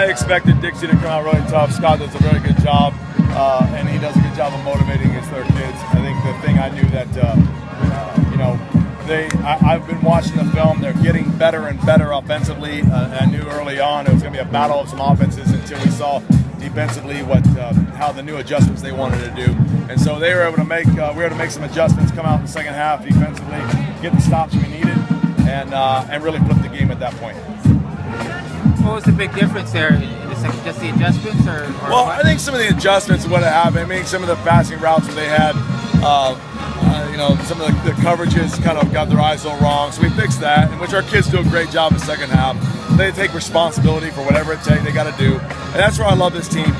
I expected Dixie to come out really tough. Scott does a very good job, and he does a good job of motivating his third kids. I think the thing I knew that, I've been watching the film. They're getting better and better offensively. I knew early on it was going to be a battle of some offenses until we saw defensively how the new adjustments they wanted to do. And so they were able to make some adjustments, come out in the second half defensively, get the stops we needed, and really flip the game at that point. What was the big difference there? Just the adjustments, or well, what? I think some of the adjustments would have happened. I mean, some of the passing routes that they had, some of the coverages kind of got their eyes a little wrong. So we fixed that, in which our kids do a great job in the second half. They take responsibility for whatever it takes. They got to do, and that's where I love this team.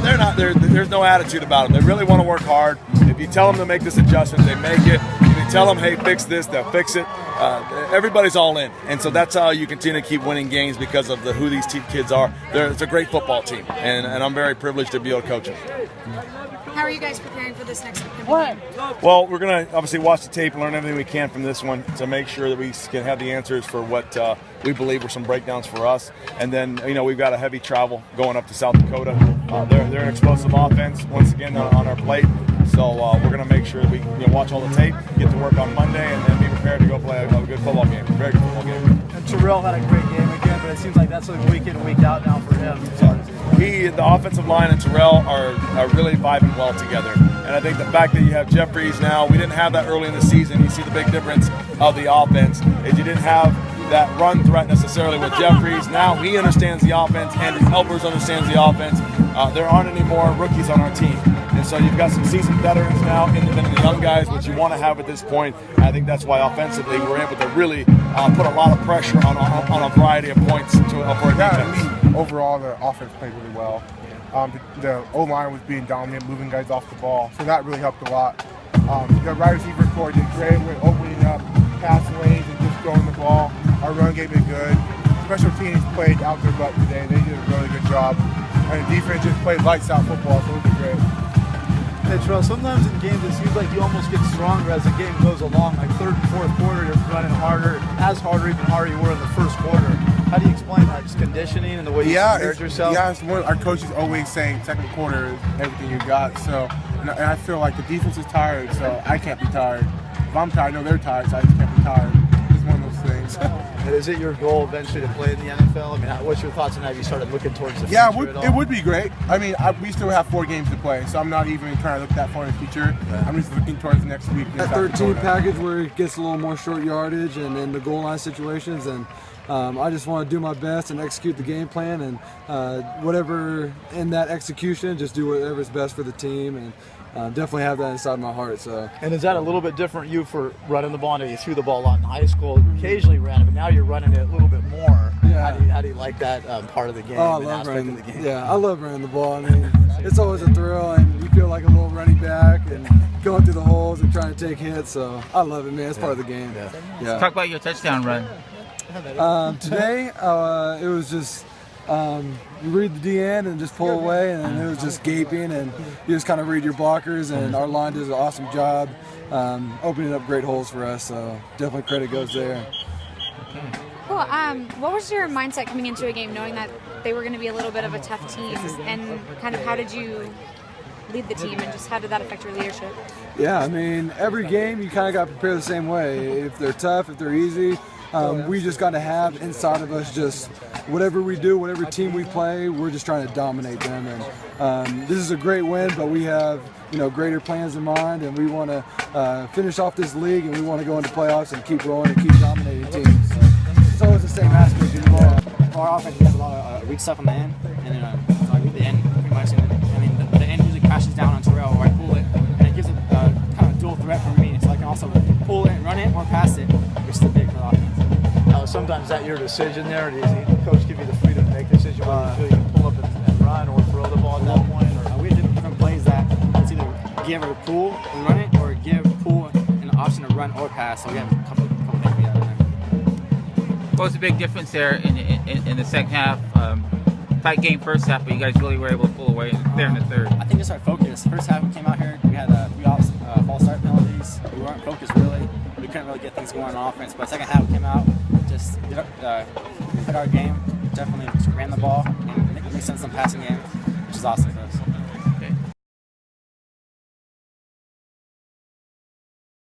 There's no attitude about them. They really want to work hard. If you tell them to make this adjustment, they make it. If you tell them, hey, fix this, they'll fix it. Everybody's all in, and so that's how you continue to keep winning games because of who these kids are. It's a great football team, and I'm very privileged to be able to coach them. How are you guys preparing for this next game? Well, we're going to obviously watch the tape and learn everything we can from this one to make sure that we can have the answers for what we believe were some breakdowns for us. And then, we've got a heavy travel going up to South Dakota. They're an explosive offense, once again, on our plate. So we're going to make sure that we watch all the tape, get to work on Monday, and then be prepared to go play a good football game, a very good football game. And Terrell had a great game again, but it seems like that's like week in and week out now for him. The offensive line and Terrell are really vibing well together. And I think the fact that you have Jeffries now, we didn't have that early in the season. You see the big difference of the offense is you didn't have that run threat necessarily with Jeffries. Now he understands the offense, and his helpers understands the offense. There aren't any more rookies on our team. And so you've got some seasoned veterans now, independent of young guys, which you want to have at this point. And I think that's why offensively we're able to really put a lot of pressure on a variety of points for a defense. Overall, the offense played really well. The O-line was being dominant, moving guys off the ball, so that really helped a lot. The wide receiver core did great with opening up pass lanes and just throwing the ball. Our run game is good. Special teams played out their butt today. They did a really good job. And the defense just played lights out football, so it was great. Hey, Terrell, sometimes in games it seems like you almost get stronger as the game goes along. Like third and fourth quarter, you're running harder, even harder you were in the first quarter. How do you explain that? Just conditioning and the way you prepared yourself? Yeah, it's our coaches always saying second quarter is everything you got. So, and I feel like the defense is tired, so I can't be tired. If I'm tired, I know they're tired, so I just can't be tired. It's one of those things. And is it your goal eventually to play in the NFL? I mean, what's your thoughts on that? Have you started looking towards the future at all? It would be great. I mean, we still have 4 games to play, so I'm not even trying to look that far in the future. Yeah. I'm just looking towards next week. That 13 package where it gets a little more short yardage and in the goal line situations, and I just want to do my best and execute the game plan, and whatever in that execution, just do whatever's best for the team, and definitely have that inside my heart. So. And is that a little bit different you for running the ball? I know you threw the ball a lot in high school, occasionally ran it, but now you're running it a little bit more. Yeah. How do you like that part of the game? Oh, I love running the game. Yeah, I love running the ball. I mean, it's always a thrill, and you feel like a little running back and going through the holes and trying to take hits. So I love it, man. It's part of the game. Yeah. Talk about your touchdown run. Today, it was just you read the DN and just pull away, and it was just gaping, and you just kind of read your blockers, and our line does an awesome job opening up great holes for us. So definitely credit goes there. Cool. What was your mindset coming into a game, knowing that they were going to be a little bit of a tough team, and kind of how did you lead the team, and just how did that affect your leadership? Yeah, I mean, every game you kind of got to prepare the same way. If they're tough, if they're easy, we just got to have inside of us just whatever we do, whatever team we play, we're just trying to dominate them. And this is a great win, but we have greater plans in mind, and we want to finish off this league, and we want to go into playoffs and keep rolling and keep dominating teams. It's always the same aspect of the ball. Our offense has a lot of weak stuff on the end, and then like with the end, pretty much. I mean, the end usually crashes down on Terrell, or I pull it, and it gives it kind of dual threat for me. So I can also pull it and run it, or pass it, which is big for the offense. Sometimes that your decision there, or does the coach give you the freedom to make a decision whether you feel you can pull up and run or throw the ball at that point? Or we have different plays that it's either give a pull and run it, or give pull and an option to run or pass. So we have a couple things we have in there. What was the big difference there in the second half? Tight game first half, but you guys really were able to pull away there in the third. I think just our focus. First half we came out here, we had 3 false start penalties. We weren't focused really. We couldn't really get things going on offense. But second half we came out, just hit our game, definitely ran the ball and made sense in the passing game, which is awesome.